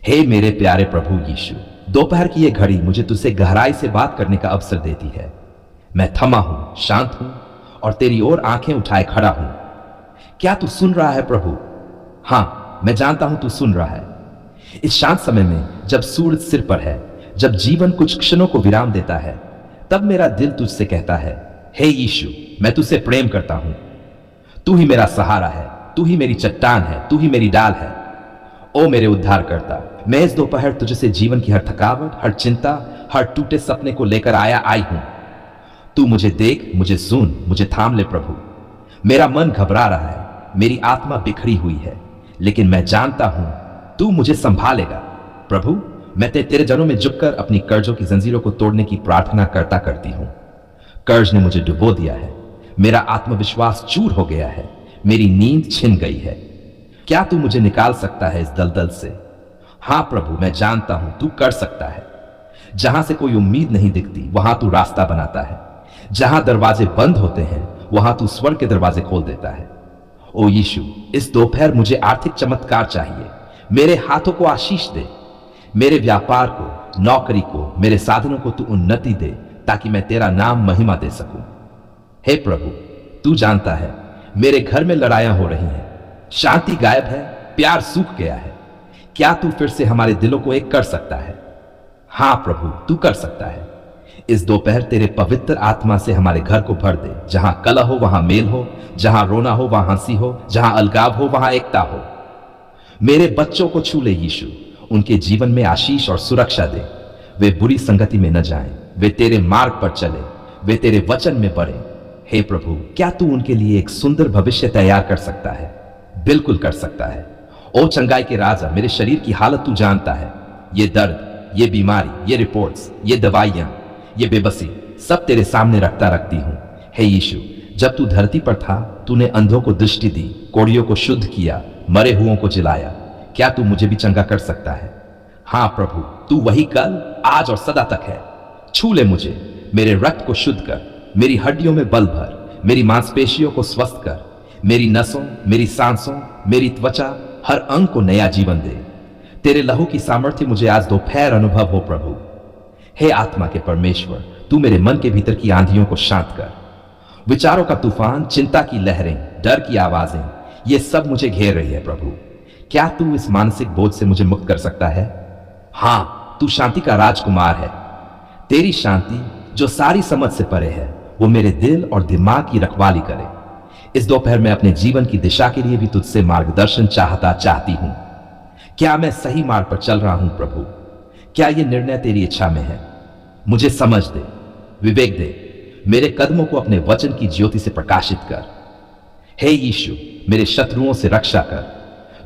हे मेरे प्यारे प्रभु यीशु, दोपहर की ये घड़ी मुझे तुझसे गहराई से बात करने का अवसर देती है। मैं थमा हूं, शांत हूं और तेरी ओर आंखें उठाए खड़ा हूं। क्या तू सुन रहा है प्रभु? हां, मैं जानता हूं तू सुन रहा है। इस शांत समय में जब सूरज सिर पर है, जब जीवन कुछ क्षणों को विराम देता है, तब मेरा दिल तुझसे कहता है, हे यीशु, मैं तुझसे प्रेम करता हूं। तू ही मेरा सहारा है, तू ही मेरी चट्टान है, तू ही मेरी डाल है। ओ मेरे उद्धारकर्ता, मैं इस दोपहर तुझसे जीवन की हर थकावट, हर चिंता, हर टूटे सपने को लेकर आई हूं। तू मुझे देख, मुझे सुन, मुझे थाम ले प्रभु। मेरा मन घबरा रहा है, मेरी आत्मा बिखरी हुई है, लेकिन मैं जानता हूं तू मुझे संभालेगा। प्रभु, मैं तेरे जनों में झुककर अपनी कर्जों की जंजीरों को तोड़ने की प्रार्थना करती हूं। कर्ज ने मुझे डुबो दिया है, मेरा आत्मविश्वास चूर हो गया है, मेरी नींद छिन गई है। क्या तू मुझे निकाल सकता है इस दलदल से? हां प्रभु, मैं जानता हूं तू कर सकता है। जहां से कोई उम्मीद नहीं दिखती, वहां तू रास्ता बनाता है। जहां दरवाजे बंद होते हैं, वहां तू स्वर्ग के दरवाजे खोल देता है। ओ यीशु, इस दोपहर मुझे आर्थिक चमत्कार चाहिए। मेरे हाथों को आशीष दे, मेरे व्यापार को, नौकरी को, मेरे साधनों को तू उन्नति दे, ताकि मैं तेरा नाम महिमा दे सकूं। हे प्रभु, तू जानता है मेरे घर में लड़ाइयां हो रही हैं, शांति गायब है, प्यार सूख गया है। क्या तू फिर से हमारे दिलों को एक कर सकता है? हां प्रभु, तू कर सकता है। इस दोपहर तेरे पवित्र आत्मा से हमारे घर को भर दे। जहां कलह हो वहां मेल हो, जहां रोना हो वहां हंसी हो, जहां अलगाव हो वहां एकता हो। मेरे बच्चों को छू ले यीशु, उनके जीवन में आशीष और सुरक्षा दे। वे बुरी संगति में न जाएं, वे तेरे मार्ग पर चले, वे तेरे वचन में बढ़े। हे प्रभु, क्या तू उनके लिए एक सुंदर भविष्य तैयार कर सकता है? बिल्कुल कर सकता है। ओ चंगाई के राजा, मेरे शरीर की हालत तू जानता है। ये दर्द, ये बीमारी, ये रिपोर्ट्स, ये दवाइयां, ये बेबसी, सब तेरे सामने रखती हूं। हे यीशु, जब तू धरती पर था, तूने अंधों को दृष्टि दी, कोढ़ियों को शुद्ध किया, मरे हुओं को जिलाया। क्या तू मुझे भी चंगा कर सकता है? हां प्रभु, तू वही कल, आज और सदा तक है। छू ले मुझे, मेरे रक्त को शुद्ध कर, मेरी हड्डियों में बल भर, मेरी मांसपेशियों को स्वस्थ कर, मेरी नसों, मेरी सांसों, मेरी त्वचा, हर अंग को नया जीवन दे। तेरे लहू की सामर्थ्य मुझे आज दोपहर अनुभव हो प्रभु। हे आत्मा के परमेश्वर, तू मेरे मन के भीतर की आंधियों को शांत कर। विचारों का तूफान, चिंता की लहरें, डर की आवाजें, ये सब मुझे घेर रही है प्रभु। क्या तू इस मानसिक बोझ से मुझे मुक्त कर सकता है? हां, तू शांति का राजकुमार है। तेरी शांति जो सारी समझ से परे है, वो मेरे दिल और दिमाग की रखवाली करे। इस दोपहर में अपने जीवन की दिशा के लिए भी तुझसे मार्गदर्शन चाहती हूं। क्या मैं सही मार्ग पर चल रहा हूं प्रभु? क्या यह निर्णय तेरी इच्छा में है? मुझे समझ दे, विवेक दे, मेरे कदमों को अपने वचन की ज्योति से प्रकाशित कर। हे यीशु, मेरे शत्रुओं से रक्षा कर,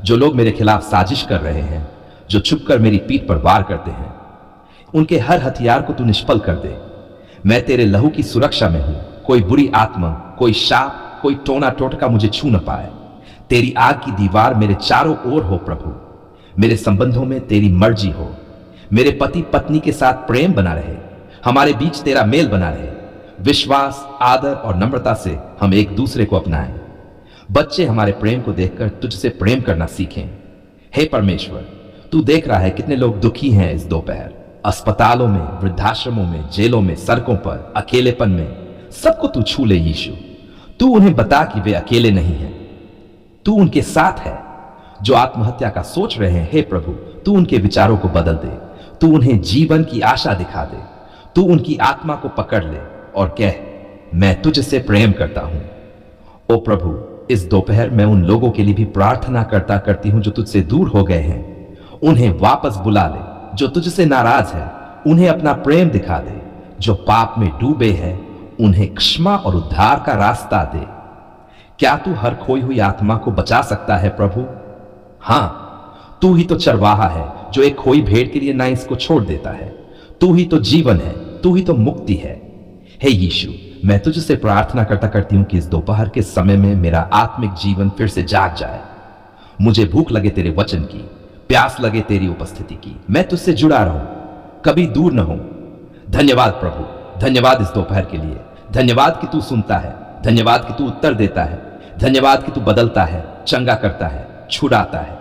जो लोग मेरे खिलाफ साजिश कर रहे हैं, जो छुपकर मेरी पीठ पर वार करते हैं। उनके हर हथियार को तू निष्फल कर दे। मैं तेरे लहू की सुरक्षा में हूं। कोई बुरी आत्मा, कोई शाप, कोई टोना टोटका मुझे छू न पाए। तेरी आग की दीवार मेरे चारों ओर हो प्रभु। मेरे संबंधों में तेरी मर्जी हो। मेरे पति पत्नी के साथ प्रेम बना रहे, हमारे बीच तेरा मेल बना रहे। विश्वास, आदर और नम्रता से हम एक दूसरे को अपनाएं। बच्चे हमारे प्रेम को देखकर तुझसे प्रेम करना सीखें। हे परमेश्वर, तू देख रहा है कितने लोग दुखी हैं इस दोपहर। अस्पतालों में, वृद्धाश्रमों में, जेलों में, सड़कों पर, अकेलेपन में, सबको तू छू ले यीशु। तू उन्हें बता कि वे अकेले नहीं हैं, तू उनके साथ है। जो आत्महत्या का सोच रहे हैं, हे प्रभु, तू उनके विचारों को बदल दे। तू उन्हें जीवन की आशा दिखा दे। तू उनकी आत्मा को पकड़ ले और कह, मैं तुझसे प्रेम करता हूं। ओ प्रभु, इस दोपहर मैं उन लोगों के लिए भी प्रार्थना करती हूं जो तुझसे दूर हो गए हैं। उन्हें वापस बुला ले। जो तुझसे नाराज है, उन्हें अपना प्रेम दिखा दे। जो पाप में डूबे हैं, उन्हें क्षमा और उद्धार का रास्ता दे। क्या तू हर खोई हुई आत्मा को बचा सकता है प्रभु? हां, तू ही तो चरवाहा है जो एक खोई भेड़ के लिए ना इसको छोड़ देता है। तू ही तो जीवन है, तू ही तो मुक्ति है। हे यीशु, मैं तुझसे प्रार्थना करती हूं कि इस दोपहर के समय में मेरा आत्मिक जीवन फिर से जाग जाए। मुझे भूख लगे तेरे वचन की, प्यास लगे तेरी उपस्थिति की। मैं तुझसे जुड़ा रहूं, कभी दूर न हूं। धन्यवाद प्रभु, धन्यवाद इस दोपहर के लिए। धन्यवाद कि तू सुनता है, धन्यवाद कि तू उत्तर देता है, धन्यवाद कि तू बदलता है, चंगा करता है, छुड़ाता है।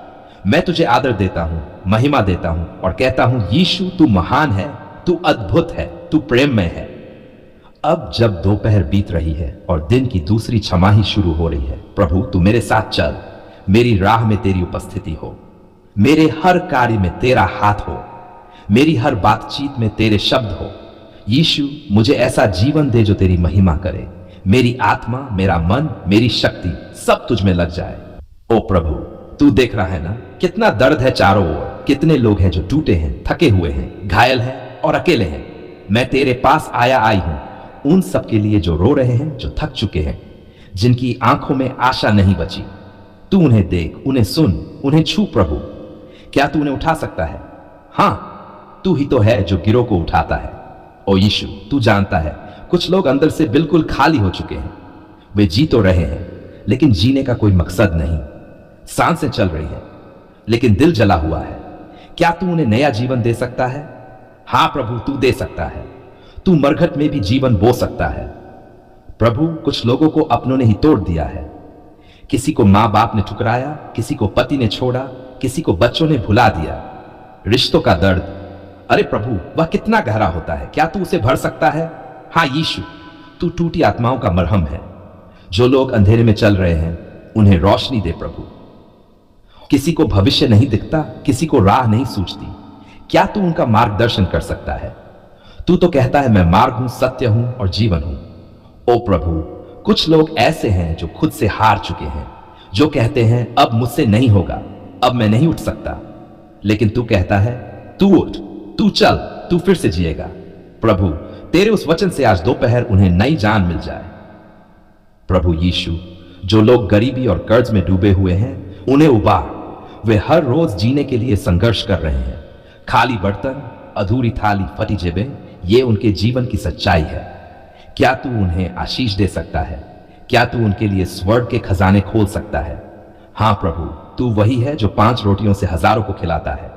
मैं तुझे आदर देता हूं, महिमा देता हूं और कहता हूं यीशु तू महान है, तू अद्भुत है, तू प्रेममय है। अब जब दोपहर बीत रही है और दिन की दूसरी छमाही शुरू हो रही है, प्रभु तू मेरे साथ चल, मेरी राह में तेरी उपस्थिति हो, मेरे हर कार्य में तेरा हाथ हो, मेरी हर बातचीत में तेरे शब्द हो। यीशु मुझे ऐसा जीवन दे जो तेरी महिमा करे, मेरी आत्मा, मेरा मन, मेरी शक्ति सब तुझ में लग जाए। ओ प्रभु तू देख रहा है ना कितना दर्द है चारों ओर, कितने लोग हैं जो टूटे हैं, थके हुए हैं, घायल हैं और अकेले हैं। मैं तेरे पास आई हूं उन सब के लिए जो रो रहे हैं, जो थक चुके हैं, जिनकी आंखों में आशा नहीं बची। तू उन्हें देख, उन्हें सुन, उन्हें छू प्रभु। क्या तू उन्हें उठा सकता है? हां, तू ही तो है जो गिरों को उठाता है। ओ यीशु तू जानता है कुछ लोग अंदर से बिल्कुल खाली हो चुके हैं। वे जी तो रहे हैं लेकिन जीने का कोई मकसद नहीं। सांसें चल रही है लेकिन दिल जला हुआ है। क्या तू उन्हें नया जीवन दे सकता है? हां प्रभु तू दे सकता है। तू मरघट में भी जीवन बो सकता है। प्रभु कुछ लोगों को अपनों ने ही तोड़ दिया है। किसी को मां बाप ने ठुकराया, किसी को पति ने छोड़ा, किसी को बच्चों ने भुला दिया। रिश्तों का दर्द, अरे प्रभु वह कितना गहरा होता है, क्या तू उसे भर सकता है? हां यीशु तू टूटी आत्माओं का मरहम है। जो लोग अंधेरे में चल रहे हैं उन्हें रोशनी दे प्रभु। किसी को भविष्य नहीं दिखता, किसी को राह नहीं सूझती, क्या तू उनका मार्गदर्शन कर सकता है? तू तो कहता है मैं मार्ग हूं, सत्य हूं और जीवन हूं। ओ प्रभु कुछ लोग ऐसे हैं जो खुद से हार चुके हैं, जो कहते हैं अब मुझसे नहीं होगा, अब मैं नहीं उठ सकता। लेकिन तू कहता है तू उठ, तू चल, तू फिर से जिएगा। प्रभु तेरे उस वचन से आज दोपहर उन्हें नई जान मिल जाए। प्रभु यीशु जो लोग गरीबी और कर्ज में डूबे हुए हैं उन्हें उबार। वे हर रोज जीने के लिए संघर्ष कर रहे हैं। खाली बर्तन, अधूरी थाली, फटी जेबें, ये उनके जीवन की सच्चाई है। क्या तू उन्हें आशीष दे सकता है? क्या तू उनके लिए स्वर्ग के खजाने खोल सकता है? हां प्रभु तू वही है जो 5 रोटियों से हजारों को खिलाता है।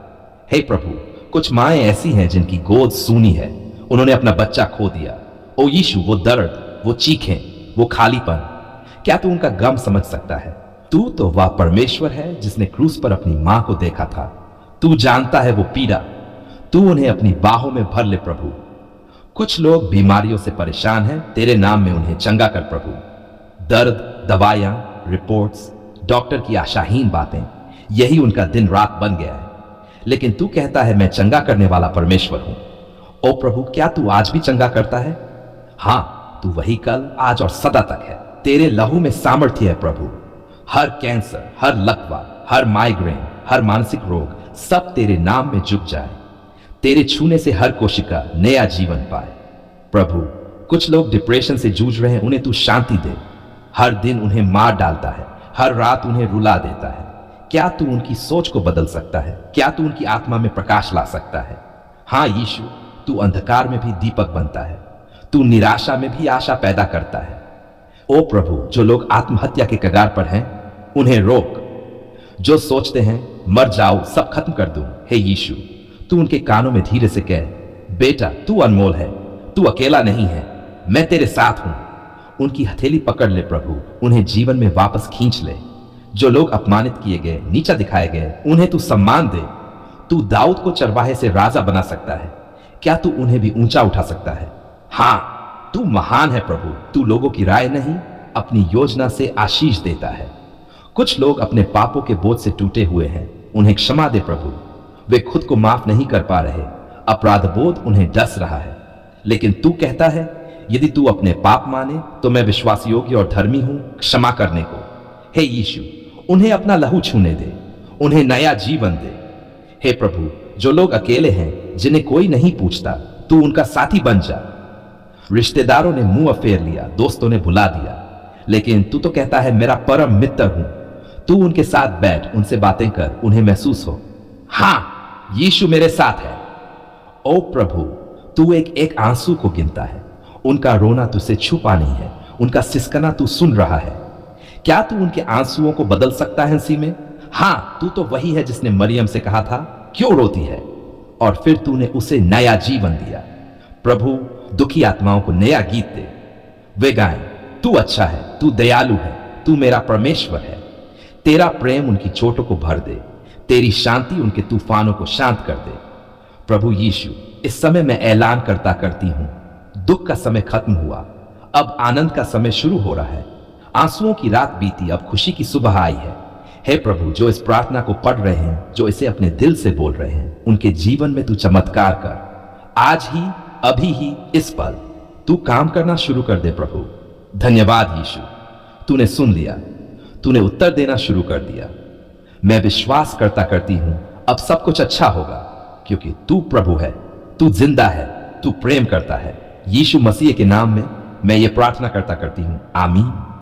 हे प्रभु कुछ माएं ऐसी हैं जिनकी गोद सूनी है, उन्होंने अपना बच्चा खो दिया। ओ यीशु वो दर्द, वो चीखें, वो खालीपन, क्या तू उनका गम समझ सकता है? तू तो वह परमेश्वर है जिसने क्रूस पर अपनी मां को देखा था। तू जानता है वो पीड़ा, तू उन्हें अपनी बाहों में भर ले प्रभु। कुछ लोग बीमारियों से परेशान हैं, तेरे नाम में उन्हें चंगा कर प्रभु। दर्द, दवाइयां, रिपोर्ट्स, डॉक्टर की आशाहीन बातें, यही उनका दिन रात बन गया है। लेकिन तू कहता है मैं चंगा करने वाला परमेश्वर हूं। ओ प्रभु क्या तू आज भी चंगा करता है? हां तू वही कल, आज और सदा तक है। तेरे लहू में सामर्थ्य है प्रभु। हर कैंसर, हर लकवा, हर माइग्रेन, हर मानसिक रोग सब तेरे नाम में झुक जाए। तेरे छूने से हर कोशिका नया जीवन पाए। प्रभु कुछ लोग डिप्रेशन से जूझ रहे हैं, उन्हें तू शांति दे। हर दिन उन्हें मार डालता है, हर रात उन्हें रुला देता है। क्या तू उनकी सोच को बदल सकता है? क्या तू उनकी आत्मा में प्रकाश ला सकता है? हां यीशु तू अंधकार में भी दीपक बनता है, तू निराशा में भी आशा पैदा करता है। ओ प्रभु जो लोग आत्महत्या के कगार पर हैं उन्हें रोक। जो सोचते हैं मर जाओ, सब खत्म कर दूं, हे यीशु तू उनके कानों में धीरे से कह बेटा तू अनमोल है, तू अकेला नहीं है, मैं तेरे साथ हूं। उनकी हथेली पकड़ ले प्रभु, उन्हें जीवन में वापस खींच ले। जो लोग अपमानित किए गए, नीचा दिखाए गए, उन्हें तू सम्मान दे। तू दाऊद को चरवाहे से राजा बना सकता है, क्या तू उन्हें भी ऊंचा उठा सकता है? हां तू महान है प्रभु। तू लोगों की राय नहीं, अपनी योजना से आशीष देता है। कुछ लोग अपने पापों के बोझ से टूटे हुए हैं, उन्हें क्षमा दे प्रभु। वे खुद को माफ नहीं कर पा रहे, अपराध बोध उन्हें डस रहा है। लेकिन तू कहता है यदि तू अपने पाप माने तो मैं विश्वास योग्य और धर्मी हूं क्षमा करने को। हे यीशु उन्हें अपना लहू छूने दे, उन्हें नया जीवन दे। हे प्रभु जो लोग अकेले हैं, जिन्हें कोई नहीं पूछता, तू उनका साथी बन जा। रिश्तेदारों ने मुंह फेर लिया, दोस्तों ने भुला दिया, लेकिन तू तो कहता है मेरा परम मित्र हूं। तू उनके साथ बैठ, उनसे बातें कर, उन्हें महसूस हो। हां यीशु मेरे साथ है। ओ प्रभु तू एक एक आंसू को गिनता है, उनका रोना तुझसे छुपा नहीं है, उनका सिसकना तू सुन रहा है। क्या तू उनके आंसुओं को बदल सकता है हंसी में? हां तू तो वही है जिसने मरियम से कहा था क्यों रोती है, और फिर तूने उसे नया जीवन दिया। प्रभु दुखी आत्माओं को नया गीत दे, वे गाएं तू अच्छा है, तू दयालु है, तू मेरा परमेश्वर है। तेरा प्रेम उनकी चोटों को भर दे, तेरी शांति उनके तूफानों को शांत कर दे। प्रभु यीशु, इस समय मैं ऐलान करती हूं, दुख का समय खत्म हुआ, अब आनंद का समय शुरू हो रहा है। आंसुओं की रात बीती, अब खुशी की सुबह आई है। हे प्रभु, जो इस प्रार्थना को पढ़ रहे हैं, जो इसे अपने दिल से बोल रहे हैं, उनके जीवन में तू चमत्कार कर। आज ही, अभी ही, इस पल तू काम करना शुरू कर दे प्रभु। धन्यवाद यीशु, तूने सुन लिया, तूने उत्तर देना शुरू कर दिया। मैं विश्वास करती हूं अब सब कुछ अच्छा होगा, क्योंकि तू प्रभु है, तू जिंदा है, तू प्रेम करता है। यीशु मसीह के नाम में मैं ये प्रार्थना करती हूं। आमीन।